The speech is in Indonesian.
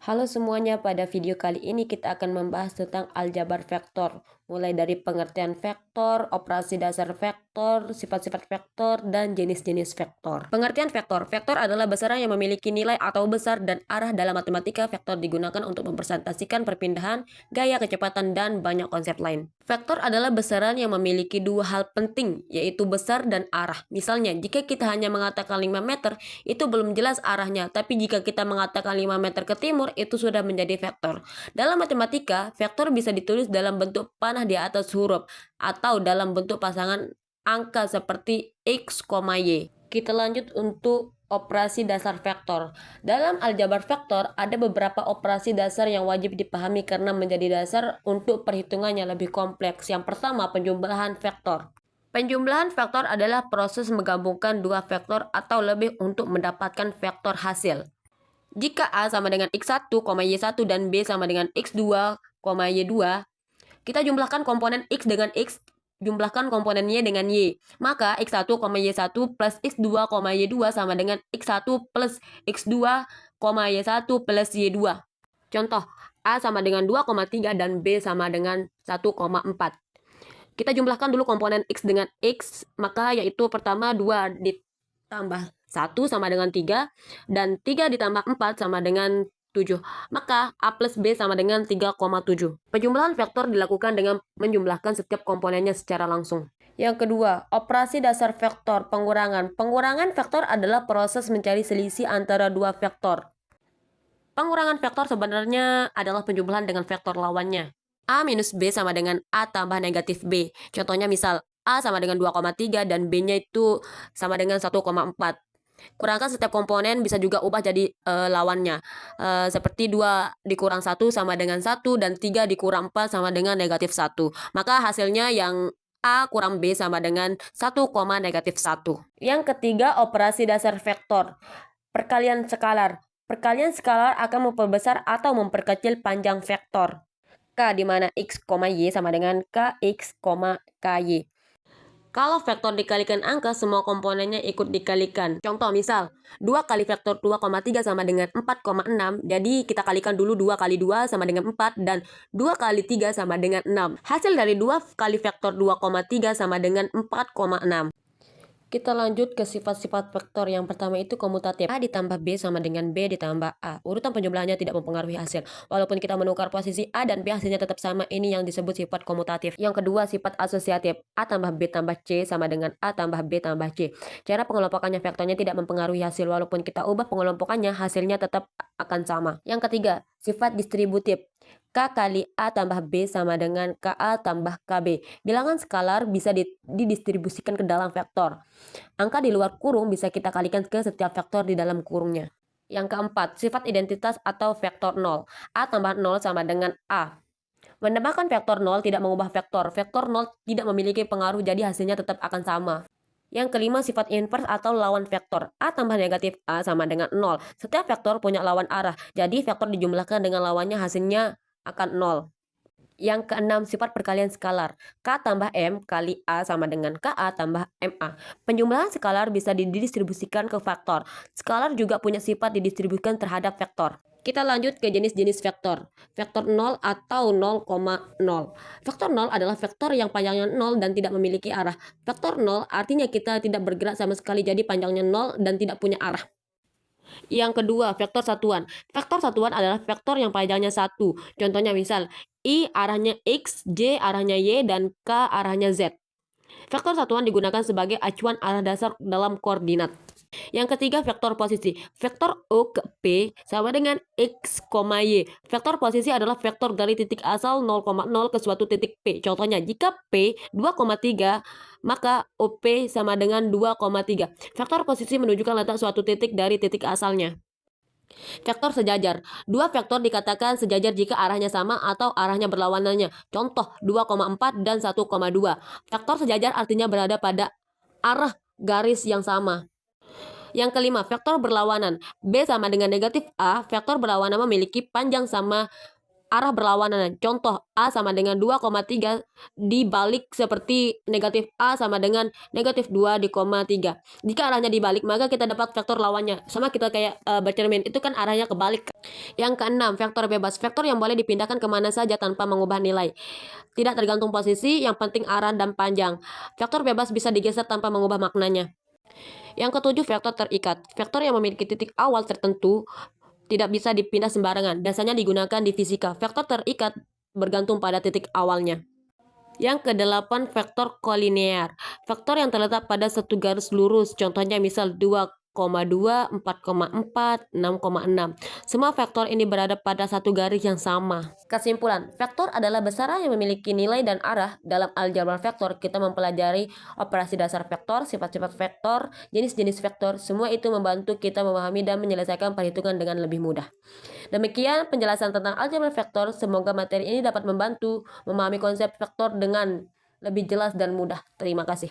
Halo semuanya, pada video kali ini kita akan membahas tentang aljabar vektor, mulai dari pengertian vektor, operasi dasar vektor, sifat-sifat vektor, dan jenis-jenis vektor. Pengertian vektor. Vektor adalah besaran yang memiliki nilai atau besar dan arah dalam matematika. Vektor digunakan untuk mempresentasikan perpindahan, gaya, kecepatan, dan banyak konsep lain. Vektor adalah besaran yang memiliki dua hal penting, yaitu besar dan arah. Misalnya, jika kita hanya mengatakan 5 meter, itu belum jelas arahnya, tapi jika kita mengatakan 5 meter ke timur, itu sudah menjadi vektor. Dalam matematika, vektor bisa ditulis dalam bentuk panah di atas huruf atau dalam bentuk pasangan angka seperti x, y. Kita lanjut untuk operasi dasar vektor. Dalam aljabar vektor, ada beberapa operasi dasar yang wajib dipahami karena menjadi dasar untuk perhitungan yang lebih kompleks. Yang pertama, penjumlahan vektor. Penjumlahan vektor adalah proses menggabungkan dua vektor atau lebih untuk mendapatkan vektor hasil. Jika A sama dengan X1, Y1 dan B sama dengan X2, Y2, kita jumlahkan komponen X dengan X, jumlahkan komponen Y dengan Y. Maka X1, Y1 plus X2, Y2 sama dengan X1 plus X2, Y1 plus Y2. Contoh, A sama dengan 2,3 dan B sama dengan 1,4. Kita jumlahkan dulu komponen X dengan X, maka yaitu pertama 2 ditambah 1 sama dengan 3, dan 3 ditambah 4 sama dengan 7. Maka A plus B sama dengan 3,7. Penjumlahan vektor dilakukan dengan menjumlahkan setiap komponennya secara langsung. Yang kedua, operasi dasar vektor pengurangan. Pengurangan vektor adalah proses mencari selisih antara dua vektor. Pengurangan vektor sebenarnya adalah penjumlahan dengan vektor lawannya. A minus B sama dengan A tambah negatif B. Contohnya misal, A sama dengan 2,3 dan B-nya itu sama dengan 1,4. Kurangkan setiap komponen, bisa juga ubah jadi lawannya. Seperti 2 dikurang 1 sama dengan 1 dan 3 dikurang 4 sama dengan negatif 1. Maka hasilnya yang A kurang B sama dengan 1, negatif 1. Yang ketiga, operasi dasar vektor. Perkalian skalar. Perkalian skalar akan memperbesar atau memperkecil panjang vektor K, di mana X, Y sama dengan KX, KY. Kalau vektor dikalikan angka, semua komponennya ikut dikalikan. Contoh misal, 2 kali vektor 2,3 sama dengan 4,6. Jadi kita kalikan dulu 2 kali 2 sama dengan 4 dan 2 kali 3 sama dengan 6. Hasil dari 2 kali vektor 2,3 sama dengan 4,6. Kita lanjut ke sifat-sifat vektor. Yang pertama itu komutatif. A ditambah B sama dengan B ditambah A. Urutan penjumlahannya tidak mempengaruhi hasil. Walaupun kita menukar posisi A dan B, hasilnya tetap sama. Ini yang disebut sifat komutatif. Yang kedua, sifat asosiatif. A tambah B tambah C sama dengan A tambah B tambah C. Cara pengelompokannya vektornya tidak mempengaruhi hasil. Walaupun kita ubah pengelompokannya, hasilnya tetap akan sama. Yang ketiga, sifat distributif. K kali A tambah B sama dengan KA tambah KB. Bilangan skalar bisa didistribusikan ke dalam vektor. Angka di luar kurung bisa kita kalikan ke setiap vektor di dalam kurungnya. Yang keempat, sifat identitas atau vektor 0. A tambah 0 sama dengan A. Menambahkan vektor 0 tidak mengubah vektor. Vektor 0 tidak memiliki pengaruh, jadi hasilnya tetap akan sama. Yang kelima, sifat inverse atau lawan vektor. A tambah negatif A sama dengan 0. Setiap vektor punya lawan arah, jadi vektor dijumlahkan dengan lawannya, hasilnya akan 0. Yang keenam, sifat perkalian skalar. K tambah M kali A sama dengan KA tambah MA. Penjumlahan skalar bisa didistribusikan ke vektor. Skalar juga punya sifat didistribusikan terhadap vektor. Kita lanjut ke jenis-jenis vektor. Vektor 0 atau 0,0. Vektor 0 adalah vektor yang panjangnya 0 dan tidak memiliki arah. Vektor 0 artinya kita tidak bergerak sama sekali, jadi panjangnya 0 dan tidak punya arah. Yang kedua, vektor satuan. Vektor satuan adalah vektor yang panjangnya 1. Contohnya misal, I arahnya X, J arahnya Y, dan K arahnya Z. Vektor satuan digunakan sebagai acuan arah dasar dalam koordinat. Yang ketiga, vektor posisi. Vektor O ke P sama dengan X, Y. Vektor posisi adalah vektor dari titik asal 0,0 ke suatu titik P. Contohnya, jika P 2,3, maka OP sama dengan 2,3. Vektor posisi menunjukkan letak suatu titik dari titik asalnya. Vektor sejajar. Dua vektor dikatakan sejajar jika arahnya sama atau arahnya berlawanannya. Contoh 2,4 dan 1,2. Vektor sejajar artinya berada pada arah garis yang sama. Yang kelima, vektor berlawanan. B sama dengan negatif A. Vektor berlawanan memiliki panjang sama arah berlawanan. Contoh, A sama dengan 2,3 dibalik seperti negatif A sama dengan negatif 2,3. Jika arahnya dibalik, maka kita dapat vektor lawannya. Sama kita kayak bercermin, itu kan arahnya kebalik. Yang keenam, vektor bebas. Vektor yang boleh dipindahkan kemana saja tanpa mengubah nilai. Tidak tergantung posisi, yang penting arah dan panjang. Vektor bebas bisa digeser tanpa mengubah maknanya. Yang ketujuh, vektor terikat. Vektor yang memiliki titik awal tertentu tidak bisa dipindah sembarangan. Biasanya digunakan di fisika. Vektor terikat bergantung pada titik awalnya. Yang kedelapan, vektor kolinear. Vektor yang terletak pada satu garis lurus. Contohnya misal 2,2, 4,4, 6,6. Semua vektor ini berada pada satu garis yang sama. Kesimpulan, vektor adalah besaran yang memiliki nilai dan arah. Dalam aljabar vektor, kita mempelajari operasi dasar vektor, sifat-sifat vektor, jenis-jenis vektor. Semua itu membantu kita memahami dan menyelesaikan perhitungan dengan lebih mudah. Demikian penjelasan tentang aljabar vektor. Semoga materi ini dapat membantu memahami konsep vektor dengan lebih jelas dan mudah. Terima kasih.